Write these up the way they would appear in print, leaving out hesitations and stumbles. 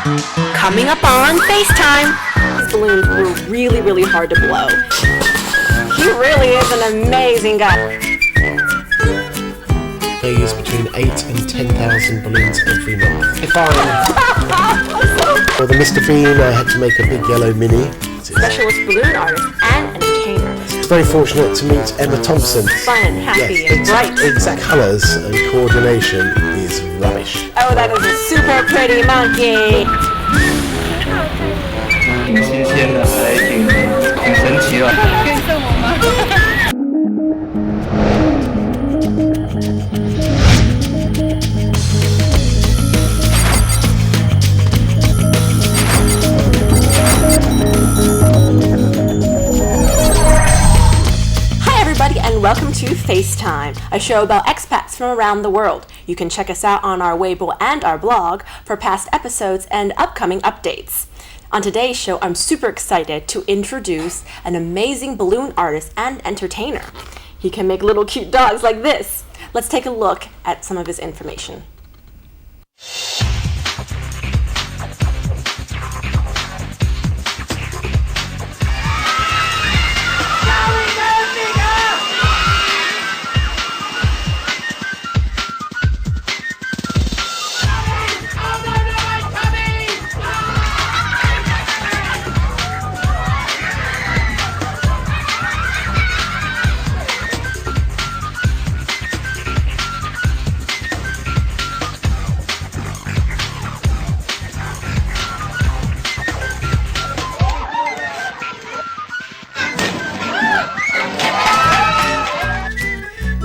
Coming up on FaceTime. These balloons were really, really hard to blow. He really is an amazing guy. They use between 8 and 10,000 balloons every month. If I for the Mr. Bean, I had to make a big yellow mini. Specialist balloon artist and entertainer. I was very fortunate to meet Emma Thompson. Fun, happy, and bright. Exact colours and coordination is rubbish. Oh, that is a super pretty monkey. 挺新鲜的，还挺神奇的。可以送我吗？ And welcome to FaceTime, a show about expats from around the world. You can check us out on our Weibo and our blog for past episodes and upcoming updates. On today's show, I'm super excited to introduce an amazing balloon artist and entertainer. He can make little cute dogs like this. Let's take a look at some of his information.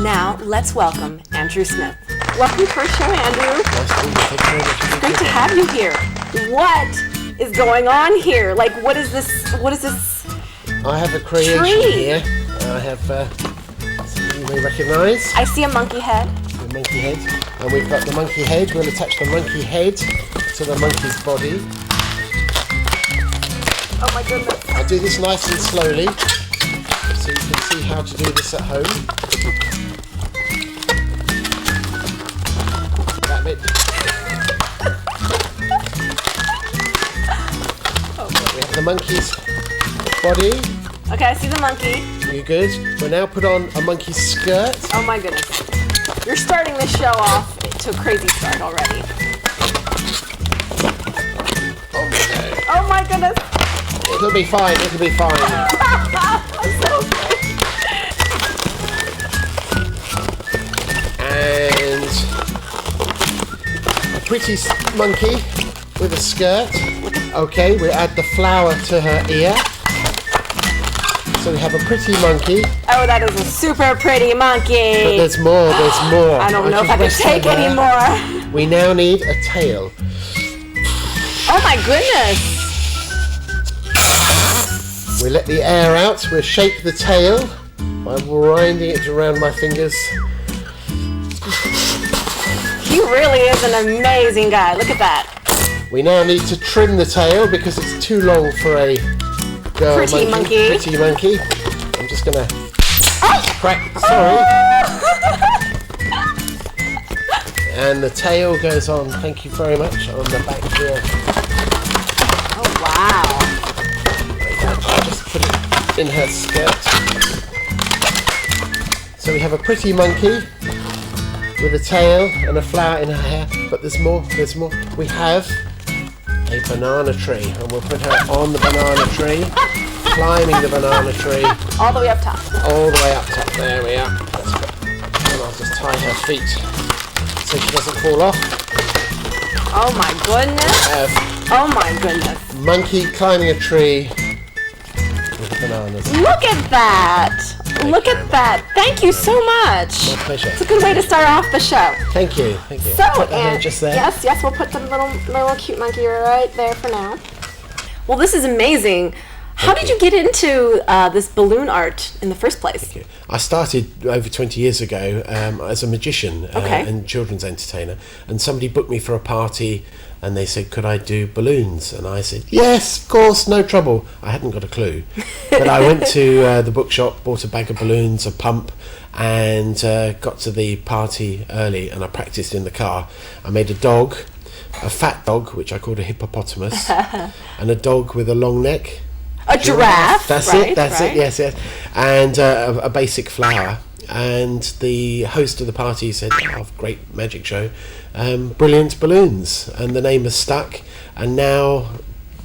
Now, let's welcome Andrew Smith. Welcome to our show, Andrew. It's great to have you here. What is going on here? Like, what is this? I have a creation here. I have something you may recognise. I see a monkey head. The monkey head. And we've got the monkey head. We'll attach the monkey head to the monkey's body. Oh my goodness. I'll do this nice and slowly so you can see how to do this at home. That bit. We have the monkey's body. Okay, I see the monkey. You're good. We'll now put on a monkey's skirt. Oh my goodness. You're starting the show off to a crazy start already. Okay. Oh my goodness. It'll be fine, it'll be fine. So good. And a pretty monkey with a skirt. Okay, we'll add the flower to her ear. So we have a pretty monkey. Oh, that is a super pretty monkey. But there's more. I don't know if I can take any more. We now need a tail. Oh my goodness. We let the air out. We'll shape the tail by winding it around my fingers. He really is an amazing guy. Look at that. We now need to trim the tail because it's too long for a girl Pretty monkey. Pretty monkey. I'm just gonna crack. Sorry. And the tail goes on. Thank you very much. On the back here. Oh wow. I'll just put it in her skirt. So we have a pretty monkey with a tail and a flower in her hair, but there's more. We have a banana tree, and we'll put her on the banana tree, climbing the banana tree. All the way up top. All the way up top. There we are. And I'll just tie her feet so she doesn't fall off. Oh my goodness. Oh my goodness. Monkey climbing a tree with bananas. Look at that. Look at that. Thank you so much. My pleasure. It's a good way to start off the show. Thank you. So, put her just there. Yes, we'll put the little cute monkey right there for now. Well, this is amazing. How did you get into this balloon art in the first place? I started over 20 years ago as a magician and children's entertainer, and somebody booked me for a party and they said, could I do balloons? And I said, yes, of course, no trouble. I hadn't got a clue. But I went to the bookshop, bought a bag of balloons, a pump, and got to the party early, and I practiced in the car. I made a dog a fat dog, which I called a hippopotamus, and a dog with a long neck. A giraffe. That's right, it. That's right. it. Yes, yes. And a basic flower. And the host of the party said, "Oh, great magic show, brilliant balloons," and the name has stuck. And now,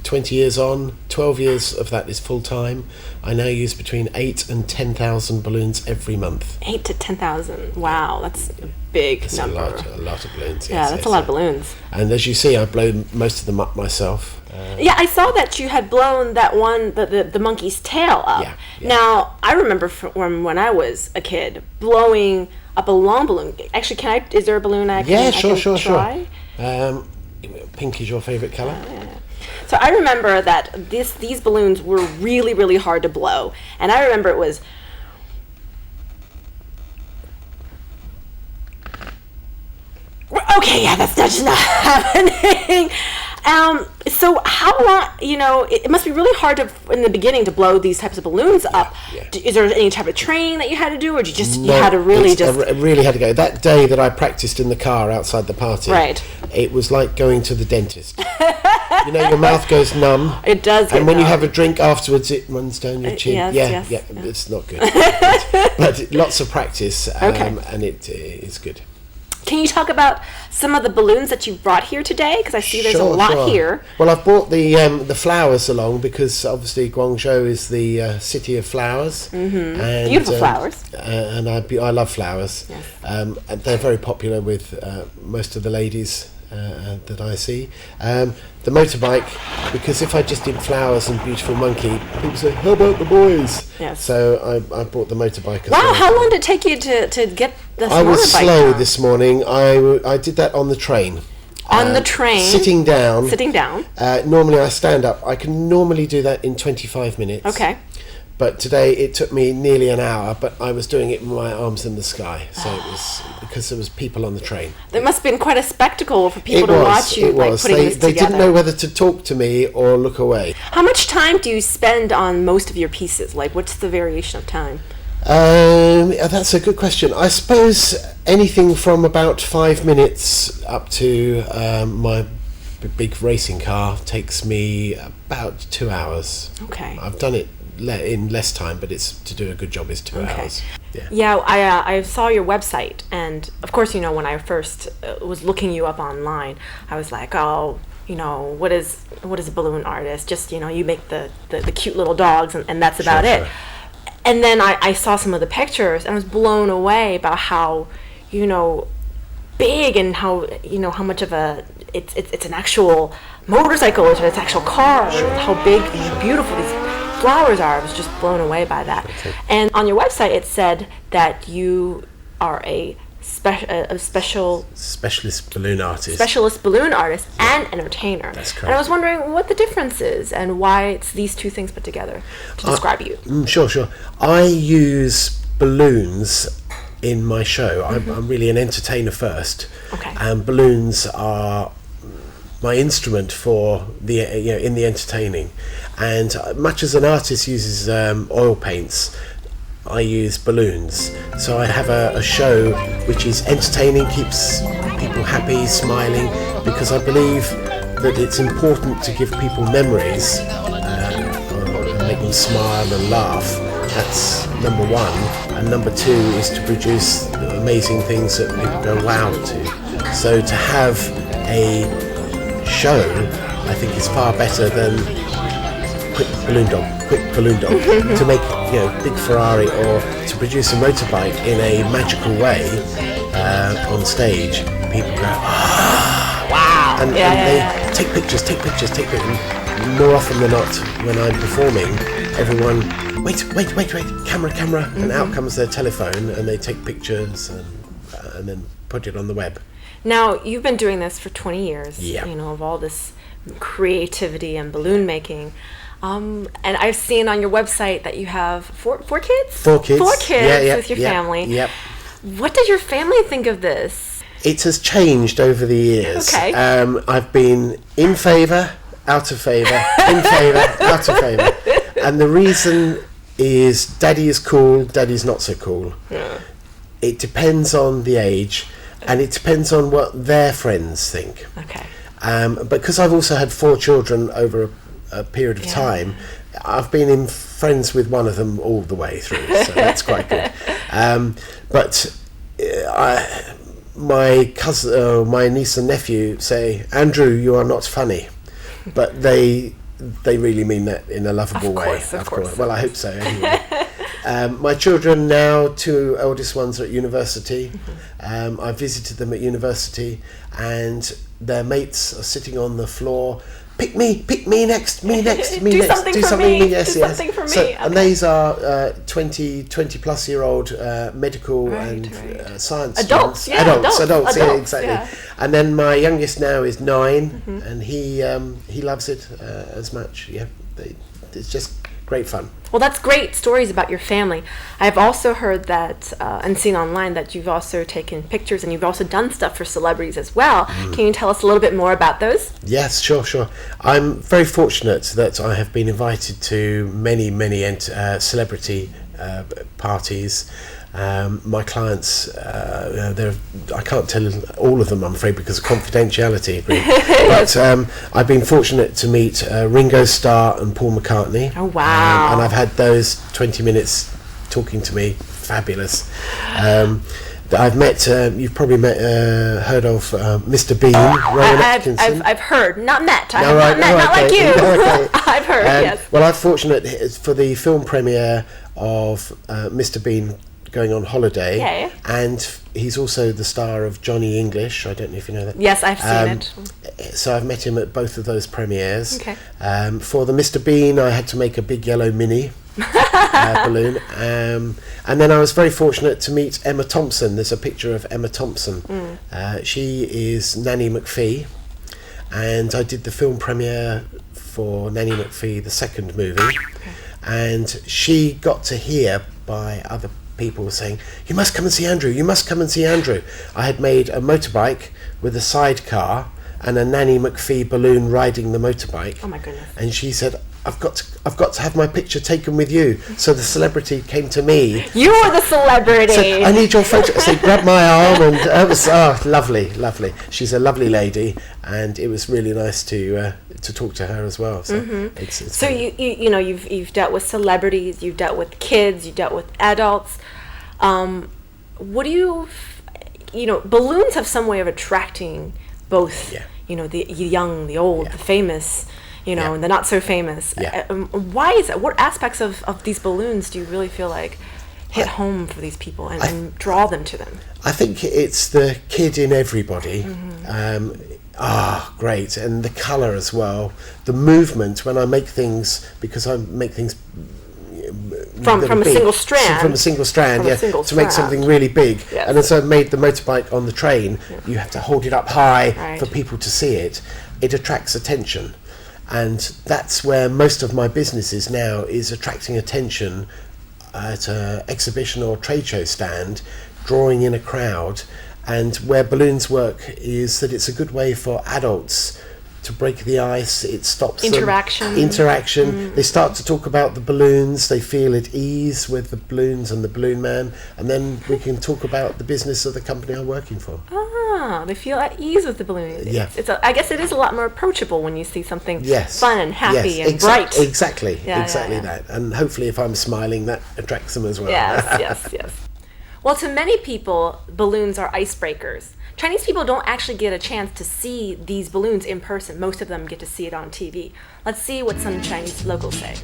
20 years on, 12 years of that is full time. I now use between 8 and 10,000 balloons every month. 8 to 10,000. Wow, that's a big number. A lot of balloons. Yeah, that's a lot of balloons. And as you see, I've blown most of them up myself. Yeah, I saw that you had blown that one, the monkey's tail up. Yeah. Now, I remember from when I was a kid, blowing up a long balloon. Actually, is there a balloon I can try? Pink is your favourite colour? So I remember that these balloons were really, really hard to blow. And I remember it was... Okay, yeah, that's just not happening. So how long, it must be really hard in the beginning to blow these types of balloons up. Yeah. Is there any type of training that you had to do, or did you No, had to really I really had to go. That day that I practiced in the car outside the party, Right. It was like going to the dentist. Your mouth goes numb. It does get And when you numb. have a drink afterwards, it runs down your chin. yes, yeah, yeah. it's not good. but lots of practice, and it is good. Can you talk about some of the balloons that you brought here today? Because I see there's a lot here. Well, I've brought the flowers along because obviously Guangzhou is the city of flowers. Mm-hmm. And, Beautiful flowers. And I love flowers. Yes. And they're very popular with most of the ladies that I see. The motorbike, because if I just did flowers and beautiful monkey, people say, "How about the boys?" Yes. So I bought the motorbike as Wow, well. How long did it take you to get the I was motorbike slow down? this morning. I did that on the train. On the train? Sitting down. Sitting down. Normally I stand up. I can normally do that in 25 minutes. Okay. But today it took me nearly an hour, but I was doing it with my arms in the sky. So it was because there was people on the train. It must have been quite a spectacle for people to watch you putting this together. They didn't know whether to talk to me or look away. How much time do you spend on most of your pieces? Like, what's the variation of time? That's a good question. I suppose anything from about 5 minutes up to my big racing car takes me about 2 hours. Okay. I've done it in less time, but it's to do a good job is 2 hours. Yeah, I saw your website, and of course, when I first was looking you up online, I was like, oh, what is a balloon artist? Just you make the cute little dogs, and that's about it. And then I saw some of the pictures, and I was blown away about how big and how how much of it's an actual motorcycle, it's an actual car, how big and beautiful these flowers are. I was just blown away by that. And on your website it said that you are a specialist balloon artist and entertainer. That's correct. And I was wondering what the difference is and why it's these two things put together to describe you. Sure. I use balloons in my show. I'm really an entertainer first. Okay. And balloons are my instrument for the in the entertaining. And much as an artist uses oil paints, I use balloons. So I have a show which is entertaining, keeps people happy, smiling, because I believe that it's important to give people memories and make them smile and laugh. That's number one. And number two is to produce amazing things that people go wow to. So to have a show, I think is far better than quick balloon dog. To make big Ferrari or to produce a motorbike in a magical way on stage, people go Wow. and they take pictures. And more often than not, when I'm performing, everyone wait, camera, and out comes their telephone and they take pictures and then put it on the web. Now, you've been doing this for 20 years, Yeah. of all this creativity and balloon making. And I've seen on your website that you have four kids? 4 kids. 4 kids with your yeah, family. Yep. What did your family think of this? It has changed over the years. Okay. I've been in favour, out of favour, in favour, out of favour. And the reason is Daddy is cool, Daddy's not so cool. Yeah. It depends on the age, and it depends on what their friends think. Okay. Because I've also had 4 children over a period of time, I've been friends with one of them all the way through, so that's quite good. But my cousin, my niece and nephew say, "Andrew, you are not funny," but they really mean that in a lovable way. Of course. Well, I hope so. Anyway. My children now, 2 eldest ones are at university. I visited them at university, and their mates are sitting on the floor. Pick me next, me next, me do next. Something for me. Yes, do something for me. So, okay. And these are 20 plus year old medical and science adults. students. Adults, yeah, exactly. Yeah. And then my youngest now is 9, and he loves it as much. Yeah, it's just great fun. Well, that's great stories about your family. I've also heard that and seen online that you've also taken pictures and you've also done stuff for celebrities as well. Can you tell us a little bit more about those? Yes, sure. I'm very fortunate that I have been invited to many celebrity parties. My clients, I can't tell all of them, I'm afraid, because of confidentiality. But I've been fortunate to meet Ringo Starr and Paul McCartney. Oh, wow. And I've had those 20 minutes talking to me. Fabulous. I've met, you've probably heard of Mr. Bean, Rowan Atkinson. I've heard, not met. I No, have not met, not like you. Okay. I've heard, yes. Well, I'm fortunate for the film premiere of Mr. Bean going on holiday, and he's also the star of Johnny English. I don't know if you know that. Yes, I've seen it. So I've met him at both of those premieres. Okay. For the Mr. Bean, I had to make a big yellow mini balloon, and then I was very fortunate to meet Emma Thompson. There's a picture of Emma Thompson. She is Nanny McPhee, and I did the film premiere for Nanny McPhee, the second movie, and she got to hear by other people saying, "You must come and see Andrew, you must come and see Andrew." I had made a motorbike with a sidecar and a Nanny McPhee balloon riding the motorbike. Oh my goodness. And she said, I've got to have my picture taken with you. So the celebrity came to me. You were the celebrity. Said, "I need your photo." I said, "Grab my arm," and it was lovely. She's a lovely lady, and it was really nice to talk to her as well. So it's so you know you've dealt with celebrities, you've dealt with kids, you've dealt with adults. What do you balloons have some way of attracting both the young, the old, the famous, and the not so famous. Why is that? What aspects of these balloons do you really feel like hit home for these people and draw them to them? I think it's the kid in everybody. Great. And the colour as well. The movement when I make things, because I make things from a single strand. From a single strand, to make something really big. Yes. And as I made the motorbike on the train, you have to hold it up high for people to see it. It attracts attention. And that's where most of my business is now, is attracting attention at an exhibition or trade show stand, drawing in a crowd. And where balloons work is that it's a good way for adults to break the ice. It stops interaction. They start to talk about the balloons. They feel at ease with the balloons and the balloon man, and then we can talk about the business of the company I'm working for. They feel at ease with the balloons. Yeah. I guess it is a lot more approachable when you see something fun and happy and bright. Exactly that. And hopefully if I'm smiling, that attracts them as well. Yes. Well, to many people, balloons are icebreakers. Chinese people don't actually get a chance to see these balloons in person. Most of them get to see it on TV. Let's see what some Chinese locals say.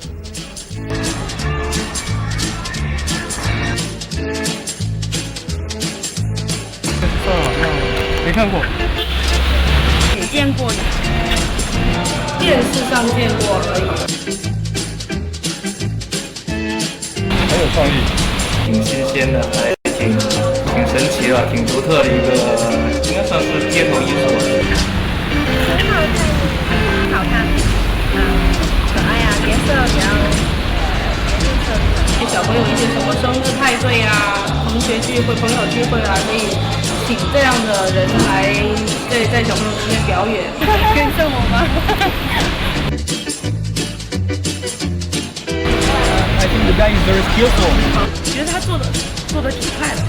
没看过，也见过，电视上见过而已。很有创意，挺新鲜的，还挺神奇的，挺独特的一个，应该算是街头艺术。很好看，可爱呀，颜色比较颜色。给小朋友一些什么生日派对啊、同学聚会、朋友聚会啊，可以请这样的人来在小朋友中间表演。可以送我吗I think the guy is very skillful. 觉得他做的挺快的，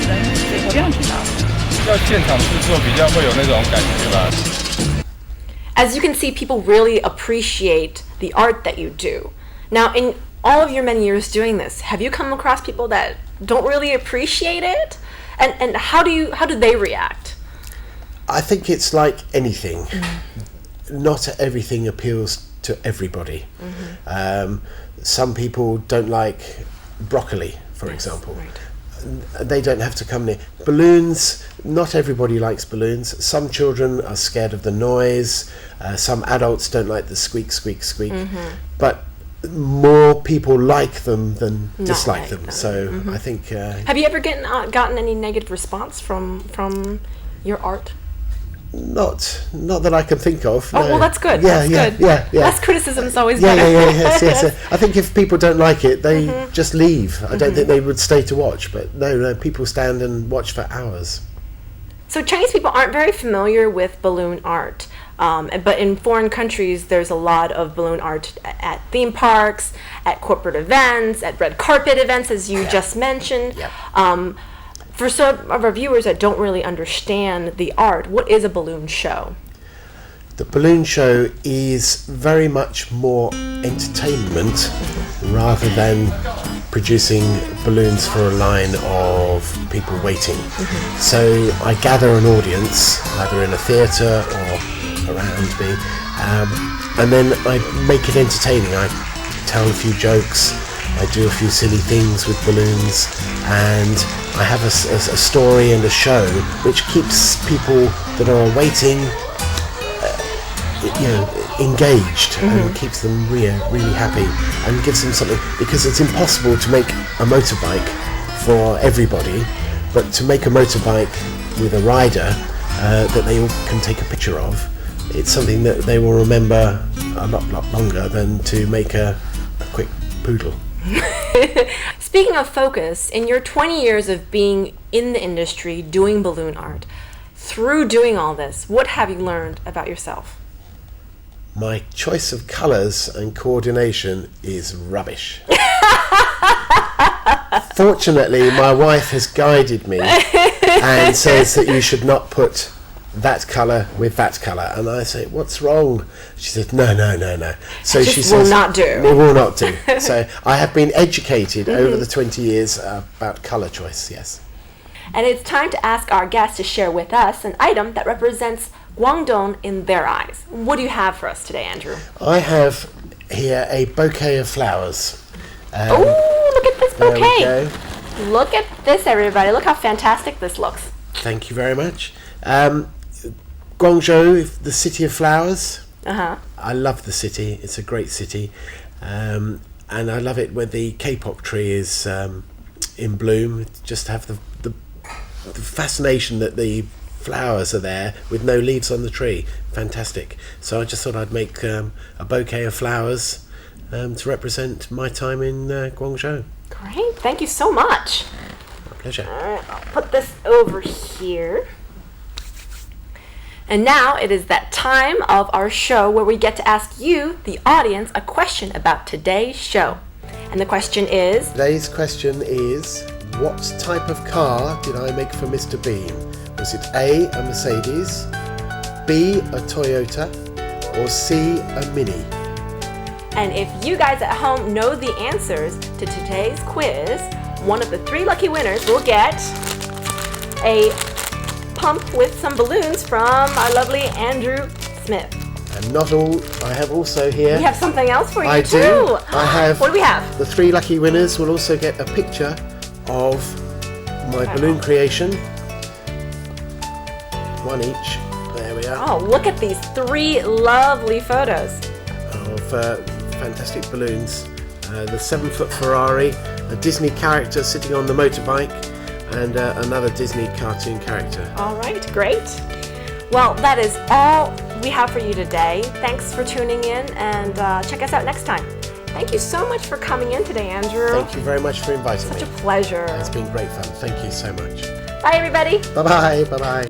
人水流量挺大的。要现场制作比较会有那种感觉吧。as you can see, people really appreciate the art that you do. Now, in all of your many years doing this, have you come across people that don't really appreciate it? And how do they react? I think it's like anything. Not everything appeals to everybody. Some people don't like broccoli, for example. Right. They don't have to come near. Balloons, not everybody likes balloons. Some children are scared of the noise. Some adults don't like the squeak, squeak, squeak. But more people like them than dislike them. So I think... have you ever gotten any negative response from your art? Not that I can think of. Oh, no. well, that's good. Yeah, that's good. Yeah. Less criticism is always better. Yes. I think if people don't like it, they just leave. I don't think they would stay to watch. But no, people stand and watch for hours. So Chinese people aren't very familiar with balloon art. But in foreign countries, there's a lot of balloon art at theme parks, at corporate events, at red carpet events, as you just mentioned. For some of our viewers that don't really understand the art, what is a balloon show? The balloon show is very much more entertainment rather than producing balloons for a line of people waiting. So I gather an audience, either in a theatre or around me, and then I make it entertaining. I tell a few jokes, I do a few silly things with balloons, and I have a story and a show which keeps people that are waiting engaged and keeps them really happy and gives them something, because it's impossible to make a motorbike for everybody, but to make a motorbike with a rider that they all can take a picture of, it's something that they will remember a lot longer than to make a quick poodle. Speaking of focus, in your 20 years of being in the industry doing balloon art, through doing all this, what have you learned about yourself? My choice of colours and coordination is rubbish. Fortunately, my wife has guided me and says that you should not put that colour with that colour, and I say, what's wrong? She said, no. So she says, will not do. It will not do. So I have been educated over the 20 years about colour choice, yes. And it's time to ask our guests to share with us an item that represents Guangdong in their eyes. What do you have for us today, Andrew? I have here a bouquet of flowers. Oh, look at this bouquet. There we go. Look at this, everybody. Look how fantastic this looks. Thank you very much. Guangzhou, the city of flowers. I love the city. It's a great city. And I love it when the K-pop tree is in bloom. Just have the fascination that the flowers are there with no leaves on the tree. Fantastic. So I just thought I'd make a bouquet of flowers to represent my time in Guangzhou. Great. Thank you so much. My pleasure. I'll put this over here. And now it is that time of our show where we get to ask you, the audience, a question about today's show. And the question is... Today's question is, what type of car did I make for Mr. Bean? Was it A, a Mercedes, B, a Toyota, or C, a Mini? And if you guys at home know the answers to today's quiz, one of the 3 lucky winners will get a pump with some balloons from our lovely Andrew Smith. And not all, I have also here... We have something else for you too. I do. I have... What do we have? The 3 lucky winners will also get a picture of my balloon creation. 1 each. There we are. Oh, look at these 3 lovely photos. Of fantastic balloons. The 7-foot Ferrari, a Disney character sitting on the motorbike, and another Disney cartoon character. All right, great. Well, that is all we have for you today. Thanks for tuning in, and check us out next time. Thank you so much for coming in today, Andrew. Thank you very much for inviting me. Such a pleasure. It's been great fun. Thank you so much. Bye, everybody. Bye-bye. Bye-bye.